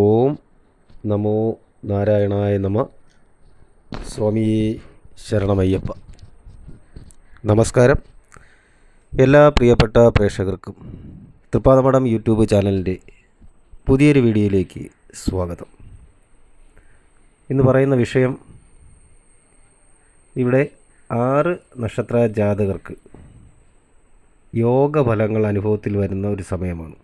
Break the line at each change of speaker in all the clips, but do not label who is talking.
ഓം നമോ നാരായണായ നമ. സ്വാമി ശരണമയ്യപ്പ. നമസ്കാരം. എല്ലാ പ്രിയപ്പെട്ട പ്രേക്ഷകർക്കും തൃപ്പാദമഠം യൂട്യൂബ് ചാനലിൻ്റെ പുതിയൊരു വീഡിയോയിലേക്ക് സ്വാഗതം. ഇന്ന് പറയുന്ന വിഷയം, ഇവിടെ 6 നക്ഷത്ര ജാതകർക്ക് യോഗഫലങ്ങൾ അനുഭവത്തിൽ വരുന്ന ഒരു സമയമാണ്.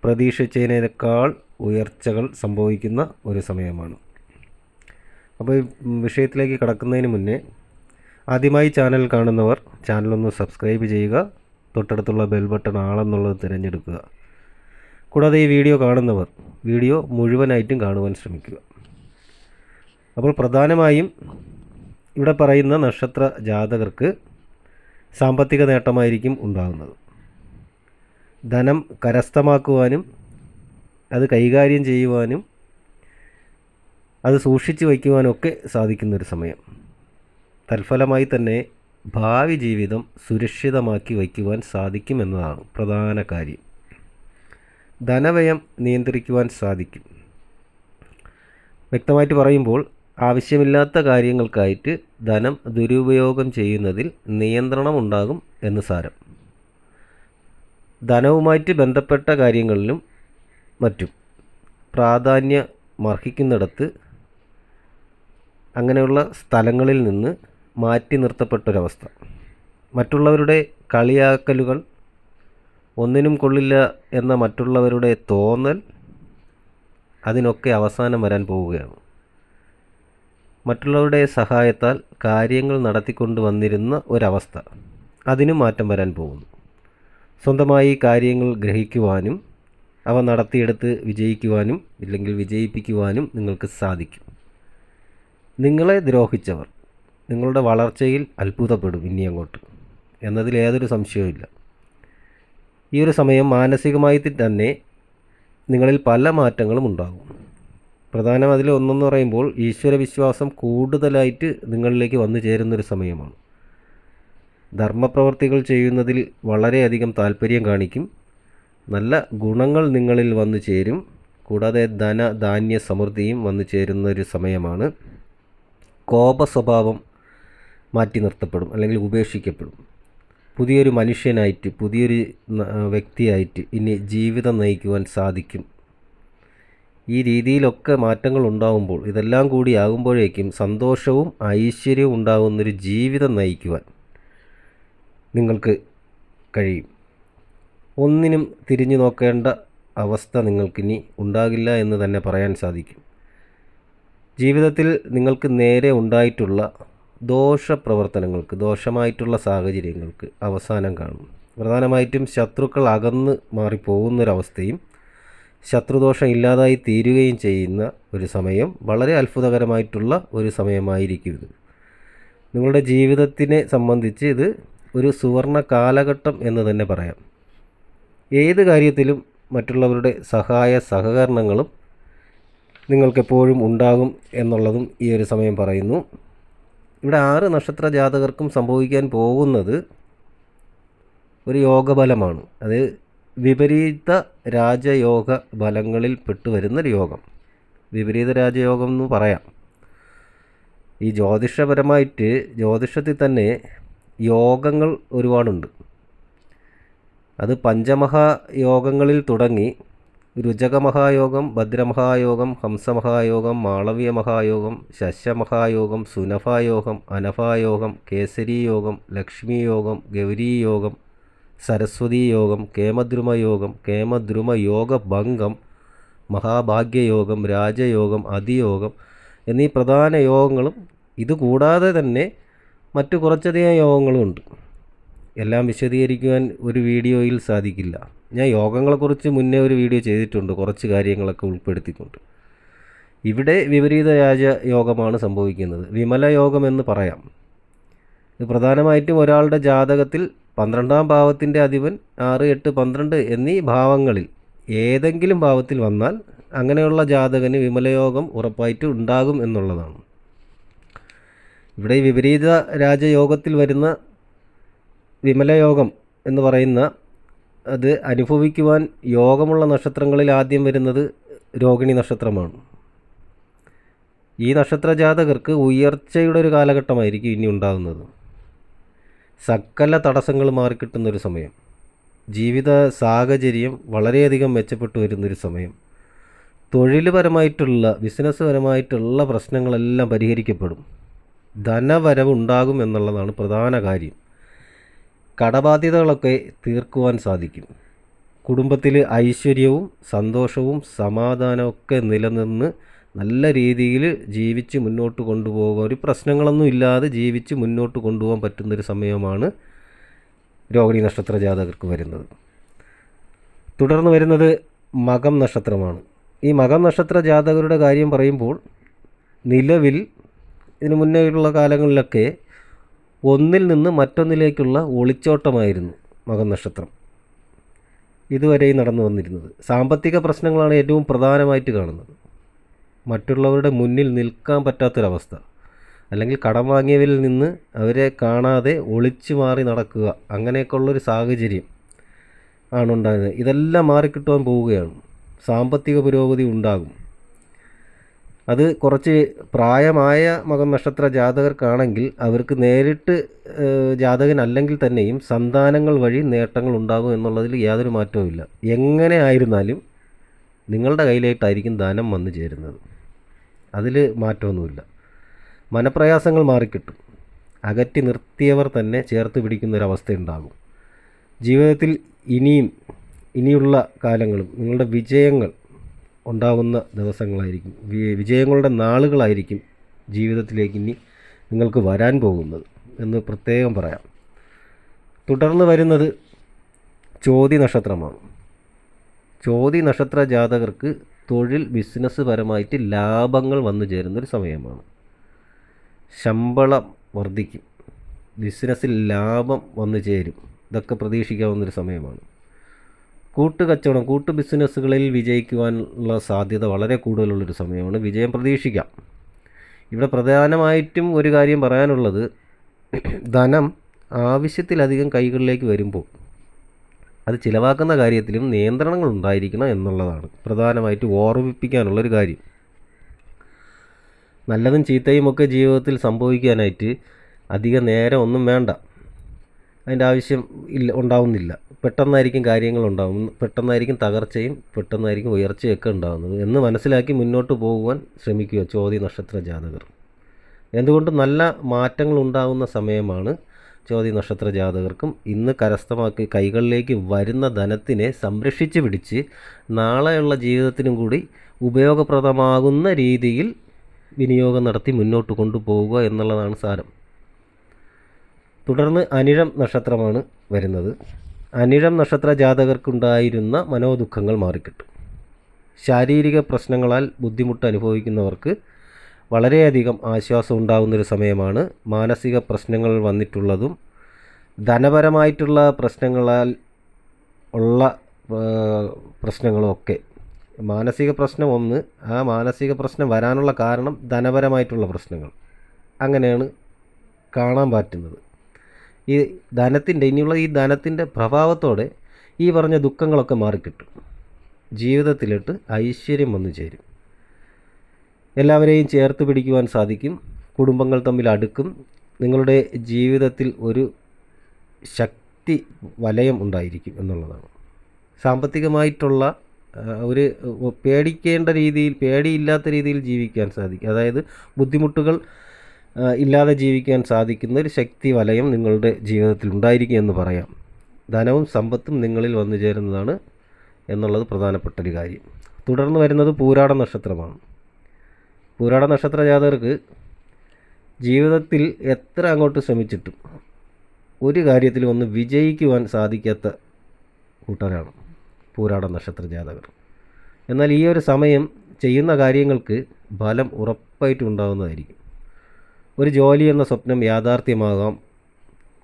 പ്രതീക്ഷിച്ചതിനേക്കാൾ ഉയർച്ചകൾ സംഭവിക്കുന്ന ഒരു സമയമാണ്. അപ്പോൾ ഈ വിഷയത്തിലേക്ക് കടക്കുന്നതിന് മുന്നേ ആദ്യമായി ചാനൽ കാണുന്നവർ ചാനലൊന്ന് സബ്സ്ക്രൈബ് ചെയ്യുക. തൊട്ടടുത്തുള്ള ബെൽ ബട്ടൺ ആളെന്നുള്ളത് തിരഞ്ഞെടുക്കുക. കൂടാതെ ഈ വീഡിയോ കാണുന്നവർ വീഡിയോ മുഴുവനായിട്ടും കാണുവാൻ ശ്രമിക്കുക. അപ്പോൾ പ്രധാനമായും ഇവിടെ പറയുന്ന നക്ഷത്ര ജാതകർക്ക് സാമ്പത്തിക നേട്ടമായിരിക്കും ഉണ്ടാകുന്നത്. ധനം കരസ്ഥമാക്കുവാനും അത് കൈകാര്യം ചെയ്യുവാനും അത് സൂക്ഷിച്ചു വയ്ക്കുവാനൊക്കെ സാധിക്കുന്നൊരു സമയം. തൽഫലമായി തന്നെ ഭാവി ജീവിതം സുരക്ഷിതമാക്കി വയ്ക്കുവാൻ സാധിക്കുമെന്നതാണ് പ്രധാന കാര്യം. ധനവ്യയം നിയന്ത്രിക്കുവാൻ സാധിക്കും. വ്യക്തമായിട്ട് പറയുമ്പോൾ, ആവശ്യമില്ലാത്ത കാര്യങ്ങൾക്കായിട്ട് ധനം ദുരുപയോഗം ചെയ്യുന്നതിൽ നിയന്ത്രണം ഉണ്ടാകും എന്ന് സാരം. ധനവുമായിട്ട് ബന്ധപ്പെട്ട കാര്യങ്ങളിലും മറ്റും പ്രാധാന്യമർഹിക്കുന്നിടത്ത് അങ്ങനെയുള്ള സ്ഥലങ്ങളിൽ നിന്ന് മാറ്റി നിർത്തപ്പെട്ടൊരവസ്ഥ. മറ്റുള്ളവരുടെ കളിയാക്കലുകൾ, ഒന്നിനും കൊള്ളില്ല എന്ന മറ്റുള്ളവരുടെ തോന്നൽ, അതിനൊക്കെ അവസാനം വരാൻ പോവുകയാണ്. മറ്റുള്ളവരുടെ സഹായത്താൽ കാര്യങ്ങൾ നടത്തിക്കൊണ്ട് വന്നിരുന്ന ഒരവസ്ഥ, അതിനും മാറ്റം വരാൻ പോകുന്നു. സ്വന്തമായി കാര്യങ്ങൾ ഗ്രഹിക്കുവാനും അവ നടത്തിയെടുത്ത് വിജയിക്കുവാനും ഇല്ലെങ്കിൽ വിജയിപ്പിക്കുവാനും നിങ്ങൾക്ക് സാധിക്കും. നിങ്ങളെ ദ്രോഹിച്ചവർ നിങ്ങളുടെ വളർച്ചയിൽ അത്ഭുതപ്പെടും ഇനി അങ്ങോട്ട് എന്നതിൽ യാതൊരു സംശയവുമില്ല. ഈ ഒരു സമയം മാനസികമായി തന്നെ നിങ്ങളിൽ പല മാറ്റങ്ങളും ഉണ്ടാകും. പ്രധാനം അതിൽ ഒന്നെന്ന് പറയുമ്പോൾ, ഈശ്വരവിശ്വാസം കൂടുതലായിട്ട് നിങ്ങളിലേക്ക് വന്നു ചേരുന്നൊരു സമയമാണ്. ധർമ്മപ്രവർത്തികൾ ചെയ്യുന്നതിൽ വളരെയധികം താല്പര്യം കാണിക്കും. നല്ല ഗുണങ്ങൾ നിങ്ങളിൽ വന്നു ചേരും. കൂടാതെ ധാന്യ സമൃദ്ധിയും വന്നു ചേരുന്നൊരു സമയമാണ്. കോപ സ്വഭാവം മാറ്റി നിർത്തപ്പെടും അല്ലെങ്കിൽ ഉപേക്ഷിക്കപ്പെടും. പുതിയൊരു മനുഷ്യനായിട്ട്, പുതിയൊരു വ്യക്തിയായിട്ട് ഇനി ജീവിതം നയിക്കുവാൻ സാധിക്കും. ഈ രീതിയിലൊക്കെ മാറ്റങ്ങൾ ഉണ്ടാകുമ്പോൾ, ഇതെല്ലാം കൂടി ആകുമ്പോഴേക്കും സന്തോഷവും ഐശ്വര്യവും ഉണ്ടാകുന്നൊരു ജീവിതം നയിക്കുവാൻ നിങ്ങൾക്ക് കഴിയും. ഒന്നിനും തിരിഞ്ഞു നോക്കേണ്ട അവസ്ഥ നിങ്ങൾക്കിനി ഉണ്ടാകില്ല എന്ന് തന്നെ പറയാൻ സാധിക്കും. ജീവിതത്തിൽ നിങ്ങൾക്ക് നേരെ ഉണ്ടായിട്ടുള്ള ദോഷപ്രവർത്തനങ്ങൾക്ക്, ദോഷമായിട്ടുള്ള സാഹചര്യങ്ങൾക്ക് അവസാനം കാണും. പ്രധാനമായിട്ടും ശത്രുക്കൾ അകന്ന് മാറിപ്പോകുന്നൊരവസ്ഥയും ശത്രുദോഷം ഇല്ലാതായി തീരുകയും ചെയ്യുന്ന ഒരു സമയം. വളരെ അത്ഭുതകരമായിട്ടുള്ള ഒരു സമയമായിരിക്കും ഇത്. നിങ്ങളുടെ ജീവിതത്തിനെ സംബന്ധിച്ച് ഇത് ഒരു സുവർണ കാലഘട്ടം എന്ന് തന്നെ പറയാം. ഏത് കാര്യത്തിലും മറ്റുള്ളവരുടെ സഹായ സഹകരണങ്ങളും നിങ്ങൾക്കെപ്പോഴും ഉണ്ടാകും എന്നുള്ളതും ഈ ഒരു സമയം പറയുന്നു. ഇവിടെ 6 നക്ഷത്ര ജാതകർക്കും സംഭവിക്കാൻ പോകുന്നത് ഒരു യോഗബലമാണ്. അത് വിപരീത രാജയോഗ ഫലങ്ങളിൽ പെട്ടുവരുന്നൊരു യോഗം. വിപരീത രാജയോഗം എന്ന് പറയാം. ഈ ജ്യോതിഷപരമായിട്ട് ജ്യോതിഷത്തിൽ തന്നെ യോഗങ്ങൾ ഒരുപാടുണ്ട്. അത് പഞ്ചമഹായോഗങ്ങളിൽ തുടങ്ങി രുചകമഹായോഗം, ഭദ്രമഹായോഗം, ഹംസമഹായോഗം, മാളവ്യ മഹായോഗം, ശശമഹായോഗം, സുനഫായോഗം, അനഫായോഗം, കേസരി യോഗം, ലക്ഷ്മി യോഗം, ഗൗരി യോഗം, സരസ്വതി യോഗം, കേമദ്രുമയോഗം, കേമദ്രുമയോഗഭംഗം, മഹാഭാഗ്യയോഗം, രാജയോഗം, അതിയോഗം എന്നീ പ്രധാന യോഗങ്ങളും ഇതുകൂടാതെ തന്നെ മറ്റു കുറച്ചധികം യോഗങ്ങളുമുണ്ട്. എല്ലാം വിശദീകരിക്കുവാൻ ഒരു വീഡിയോയിൽ സാധിക്കില്ല. ഞാൻ യോഗങ്ങളെക്കുറിച്ച് മുന്നേ ഒരു വീഡിയോ ചെയ്തിട്ടുണ്ട്, കുറച്ച് കാര്യങ്ങളൊക്കെ ഉൾപ്പെടുത്തിക്കൊണ്ട്. ഇവിടെ വിപരീത രാജയോഗമാണ് സംഭവിക്കുന്നത്. വിമല യോഗം എന്ന് പറയാം. ഇത് പ്രധാനമായിട്ടും ഒരാളുടെ ജാതകത്തിൽ 12ാം ഭാവത്തിൻ്റെ അധിപൻ 6, 8, 12 എന്നീ ഭാവങ്ങളിൽ ഏതെങ്കിലും ഭാവത്തിൽ വന്നാൽ അങ്ങനെയുള്ള ജാതകന് വിമലയോഗം ഉറപ്പായിട്ടും ഉണ്ടാകും എന്നുള്ളതാണ്. ഇവിടെ വിപരീത രാജയോഗത്തിൽ വരുന്ന വിമലയോഗം എന്ന് പറയുന്ന അത് അനുഭവിക്കുവാൻ യോഗമുള്ള നക്ഷത്രങ്ങളിൽ ആദ്യം വരുന്നത് രോഹിണി നക്ഷത്രമാണ്. ഈ നക്ഷത്ര ജാതകർക്ക് ഉയർച്ചയുടെ ഒരു കാലഘട്ടമായിരിക്കും ഇനി ഉണ്ടാകുന്നത്. സകല തടസ്സങ്ങൾ മാറിക്കിട്ടുന്നൊരു സമയം, ജീവിത സാഹചര്യം വളരെയധികം മെച്ചപ്പെട്ടു വരുന്നൊരു സമയം, തൊഴിൽപരമായിട്ടുള്ള ബിസിനസ് പരമായിട്ടുള്ള പ്രശ്നങ്ങളെല്ലാം പരിഹരിക്കപ്പെടും, ധനവരവ് ഉണ്ടാകും എന്നുള്ളതാണ് പ്രധാന കാര്യം. കടബാധ്യതകളൊക്കെ തീർക്കുവാൻ സാധിക്കും. കുടുംബത്തിൽ ഐശ്വര്യവും സന്തോഷവും സമാധാനമൊക്കെ നിലനിന്ന് നല്ല രീതിയിൽ ജീവിച്ച് മുന്നോട്ട് കൊണ്ടുപോകാൻ, ഒരു പ്രശ്നങ്ങളൊന്നും ഇല്ലാതെ ജീവിച്ച് മുന്നോട്ട് കൊണ്ടുപോകാൻ പറ്റുന്നൊരു സമയമാണ് രോഹിണി നക്ഷത്ര ജാതകർക്ക് വരുന്നത്. തുടർന്ന് വരുന്നത് മകം നക്ഷത്രമാണ്. ഈ മകം നക്ഷത്ര ജാതകരുടെ കാര്യം പറയുമ്പോൾ നിലവിൽ ഇതിനു മുന്നേയുള്ള കാലങ്ങളിലൊക്കെ ഒന്നിൽ നിന്ന് മറ്റൊന്നിലേക്കുള്ള ഒളിച്ചോട്ടമായിരുന്നു മകം നക്ഷത്രം ഇതുവരെയും നടന്നു വന്നിരുന്നത്. സാമ്പത്തിക പ്രശ്നങ്ങളാണ് ഏറ്റവും പ്രധാനമായിട്ട് കാണുന്നത്. മറ്റുള്ളവരുടെ മുന്നിൽ നിൽക്കാൻ പറ്റാത്തൊരവസ്ഥ, അല്ലെങ്കിൽ കടം വാങ്ങിയവരിൽ നിന്ന് അവരെ കാണാതെ ഒളിച്ചു മാറി നടക്കുക, അങ്ങനെയൊക്കെയുള്ളൊരു സാഹചര്യം ആണുണ്ടാകുന്നത്. ഇതെല്ലാം മാറിക്കിട്ടുവാൻ പോവുകയാണ്. സാമ്പത്തിക പുരോഗതി ഉണ്ടാകും. അത് കുറച്ച് പ്രായമായ മകം നക്ഷത്ര ജാതകർക്കാണെങ്കിൽ അവർക്ക് നേരിട്ട് ജാതകനല്ലെങ്കിൽ തന്നെയും സന്താനങ്ങൾ വഴി നേട്ടങ്ങൾ ഉണ്ടാകും എന്നുള്ളതിൽ യാതൊരു മാറ്റവുമില്ല. എങ്ങനെ ആയിരുന്നാലും നിങ്ങളുടെ കയ്യിലായിട്ടായിരിക്കും ധനം വന്നു ചേരുന്നത്. അതിൽ മാറ്റമൊന്നുമില്ല. മനപ്രയാസങ്ങൾ മാറിക്കിട്ടും. അകറ്റി നിർത്തിയവർ തന്നെ ചേർത്ത് പിടിക്കുന്നൊരവസ്ഥയുണ്ടാകും. ജീവിതത്തിൽ ഇനിയുള്ള കാലങ്ങളും നിങ്ങളുടെ വിജയങ്ങൾ ഉണ്ടാകുന്ന ദിവസങ്ങളായിരിക്കും. വിജയങ്ങളുടെ നാളുകളായിരിക്കും ജീവിതത്തിലേക്ക് ഇനി നിങ്ങൾക്ക് വരാൻ പോകുന്നത് എന്ന് പ്രത്യേകം പറയാം. തുടർന്ന് വരുന്നത് ചോതി നക്ഷത്രമാണ്. ചോതി നക്ഷത്ര ജാതകർക്ക് തൊഴിൽ ബിസിനസ് പരമായിട്ട് ലാഭങ്ങൾ വന്നു ചേരുന്നൊരു സമയമാണ്. ശമ്പളം വർദ്ധിക്കും, ബിസിനസ്സിൽ ലാഭം വന്നു ചേരും. ഇതൊക്കെ പ്രതീക്ഷിക്കാവുന്നൊരു സമയമാണ്. കൂട്ടുകച്ചവടം, കൂട്ടു ബിസിനസ്സുകളിൽ വിജയിക്കുവാനുള്ള സാധ്യത വളരെ കൂടുതലുള്ളൊരു സമയമാണ്. വിജയം പ്രതീക്ഷിക്കാം. ഇവിടെ പ്രധാനമായിട്ടും ഒരു കാര്യം പറയാനുള്ളത്, ധനം ആവശ്യത്തിലധികം കൈകളിലേക്ക് വരുമ്പോൾ അത് ചിലവാക്കുന്ന കാര്യത്തിലും നിയന്ത്രണങ്ങൾ ഉണ്ടായിരിക്കണം എന്നുള്ളതാണ് പ്രധാനമായിട്ട് ഓർമ്മിപ്പിക്കാനുള്ളൊരു കാര്യം. നല്ലതും ചീത്തയും ഒക്കെ ജീവിതത്തിൽ സംഭവിക്കാനായിട്ട് അധിക നേരം ഒന്നും വേണ്ട, അതിൻ്റെ ആവശ്യം ഉണ്ടാവുന്നില്ല. പെട്ടെന്നായിരിക്കും കാര്യങ്ങൾ ഉണ്ടാകും, പെട്ടെന്നായിരിക്കും തകർച്ചയും പെട്ടെന്നായിരിക്കും ഉയർച്ചയൊക്കെ ഉണ്ടാകുന്നത് എന്ന് മനസ്സിലാക്കി മുന്നോട്ട് പോകുവാൻ ശ്രമിക്കുക ചോതി നക്ഷത്ര ജാതകർ. എന്തുകൊണ്ടും നല്ല മാറ്റങ്ങൾ ഉണ്ടാകുന്ന സമയമാണ് ചോതി നക്ഷത്ര ജാതകർക്കും. ഇന്ന് കരസ്ഥമാക്കി കൈകളിലേക്ക് വരുന്ന ധനത്തിനെ സംരക്ഷിച്ച് പിടിച്ച് നാളെയുള്ള ജീവിതത്തിനും കൂടി ഉപയോഗപ്രദമാകുന്ന രീതിയിൽ വിനിയോഗം നടത്തി മുന്നോട്ട് കൊണ്ടുപോവുക എന്നുള്ളതാണ് സാരം. തുടർന്ന് അനിഴം നക്ഷത്രമാണ് വരുന്നത്. അനിഴം നക്ഷത്ര ജാതകർക്കുണ്ടായിരുന്ന മനോദുഃഖങ്ങൾ മാറിക്കിട്ടും. ശാരീരിക പ്രശ്നങ്ങളാൽ ബുദ്ധിമുട്ട് അനുഭവിക്കുന്നവർക്ക് വളരെയധികം ആശ്വാസം ഉണ്ടാകുന്നൊരു സമയമാണ്. മാനസിക പ്രശ്നങ്ങൾ വന്നിട്ടുള്ളതും ധനപരമായിട്ടുള്ള പ്രശ്നങ്ങളാൽ ഉള്ള പ്രശ്നങ്ങളുമൊക്കെ, മാനസിക പ്രശ്നം ഒന്ന്, ആ മാനസിക പ്രശ്നം വരാനുള്ള കാരണം ധനപരമായിട്ടുള്ള പ്രശ്നങ്ങൾ, അങ്ങനെയാണ് കാണാൻ പറ്റുന്നത്. ഈ ഇനിയുള്ള ഈ ധനത്തിൻ്റെ പ്രഭാവത്തോടെ ഈ പറഞ്ഞ ദുഃഖങ്ങളൊക്കെ മാറിക്കിട്ടും. ജീവിതത്തിലിട്ട് ഐശ്വര്യം വന്നു ചേരും. എല്ലാവരെയും ചേർത്ത് പിടിക്കുവാൻ സാധിക്കും. കുടുംബങ്ങൾ തമ്മിൽ അടുക്കും. നിങ്ങളുടെ ജീവിതത്തിൽ ഒരു ശക്തി വലയം ഉണ്ടായിരിക്കും എന്നുള്ളതാണ്. സാമ്പത്തികമായിട്ടുള്ള ഒരു പേടിക്കേണ്ട രീതിയിൽ, പേടിയില്ലാത്ത രീതിയിൽ ജീവിക്കാൻ സാധിക്കും. അതായത് ബുദ്ധിമുട്ടുകൾ ഇല്ലാതെ ജീവിക്കാൻ സാധിക്കുന്ന ഒരു ശക്തി വലയം നിങ്ങളുടെ ജീവിതത്തിൽ ഉണ്ടായിരിക്കും എന്ന് പറയാം. ധനവും സമ്പത്തും നിങ്ങളിൽ വന്നു ചേരുന്നതാണ് എന്നുള്ളത് പ്രധാനപ്പെട്ടൊരു കാര്യം. തുടർന്ന് വരുന്നത് പൂരാട നക്ഷത്രമാണ്. പൂരാട നക്ഷത്ര ജാതകർക്ക് ജീവിതത്തിൽ എത്ര അങ്ങോട്ട് ശ്രമിച്ചിട്ടും ഒരു കാര്യത്തിലും ഒന്ന് വിജയിക്കുവാൻ സാധിക്കാത്ത കൂട്ടരാണ് പൂരാട നക്ഷത്ര ജാതകർ. എന്നാൽ ഈ ഒരു സമയം ചെയ്യുന്ന കാര്യങ്ങൾക്ക് ഫലം ഉറപ്പായിട്ടും ഉണ്ടാകുന്നതായിരിക്കും. ഒരു ജോലി എന്ന സ്വപ്നം യാഥാർത്ഥ്യമാകാം.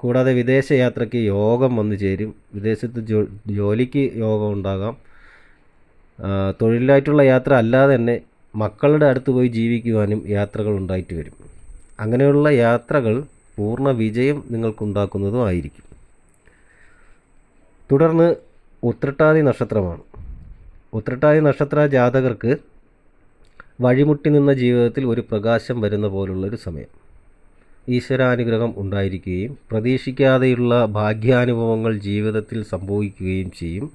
കൂടാതെ വിദേശയാത്രയ്ക്ക് യോഗം വന്നു ചേരും. വിദേശത്ത് ജോലിക്ക് യോഗം ഉണ്ടാകാം. തൊഴിലായിട്ടുള്ള യാത്ര അല്ലാതെ തന്നെ മക്കളുടെ അടുത്ത് പോയി ജീവിക്കുവാനും യാത്രകൾ ഉണ്ടായിട്ട് വരും. അങ്ങനെയുള്ള യാത്രകൾ പൂർണ്ണ വിജയം നിങ്ങൾക്കുണ്ടാക്കുന്നതും ആയിരിക്കും. തുടർന്ന് ഉത്രട്ടാതി നക്ഷത്രമാണ്. ഉത്രട്ടാതി നക്ഷത്ര ജാതകർക്ക് വഴിമുട്ടി നിന്ന ജീവിതത്തിൽ ഒരു പ്രകാശം വരുന്ന പോലുള്ളൊരു സമയം. ഈശ്വരാനുഗ്രഹം ഉണ്ടായിരിക്കുകയും പ്രതീക്ഷിക്കാതെയുള്ള ഭാഗ്യാനുഭവങ്ങൾ ജീവിതത്തിൽ സംഭവിക്കുകയും ചെയ്യും.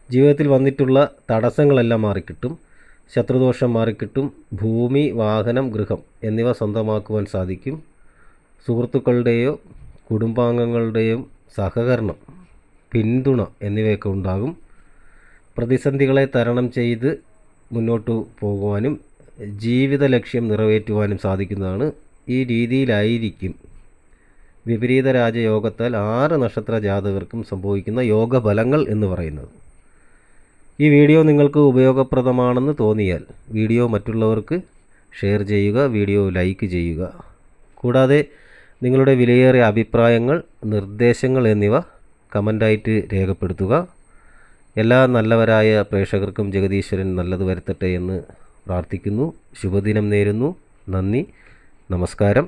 ജീവിതത്തിൽ വന്നിട്ടുള്ള തടസ്സങ്ങളെല്ലാം മാറിക്കിട്ടും. ശത്രുദോഷം മാറിക്കിട്ടും. ഭൂമി, വാഹനം, ഗൃഹം എന്നിവ സ്വന്തമാക്കുവാൻ സാധിക്കും. സുഹൃത്തുക്കളുടെയോ കുടുംബാംഗങ്ങളുടെയും സഹകരണം, പിന്തുണ എന്നിവയൊക്കെ ഉണ്ടാകും. പ്രതിസന്ധികളെ തരണം ചെയ്ത് മുന്നോട്ട് പോകുവാനും ജീവിത ലക്ഷ്യം നിറവേറ്റുവാനും സാധിക്കുന്നതാണ്. ഈ രീതിയിലായിരിക്കും വിപരീത രാജയോഗത്താൽ 6 നക്ഷത്ര ജാതകർക്കും സംഭവിക്കുന്ന യോഗഫലങ്ങൾ എന്ന് പറയുന്നത്. ഈ വീഡിയോ നിങ്ങൾക്ക് ഉപയോഗപ്രദമാണെന്ന് തോന്നിയാൽ വീഡിയോ മറ്റുള്ളവർക്ക് ഷെയർ ചെയ്യുക, വീഡിയോ ലൈക്ക് ചെയ്യുക. കൂടാതെ നിങ്ങളുടെ വിലയേറിയ അഭിപ്രായങ്ങൾ, നിർദ്ദേശങ്ങൾ എന്നിവ കമൻ്റായിട്ട് രേഖപ്പെടുത്തുക. എല്ലാ നല്ലവരായ പ്രേക്ഷകർക്കും ജഗദീശ്വരൻ നല്ലത് വരുത്തട്ടെ എന്ന് പ്രാർത്ഥിക്കുന്നു. ശുഭദിനം നേരുന്നു. നന്ദി, നമസ്കാരം.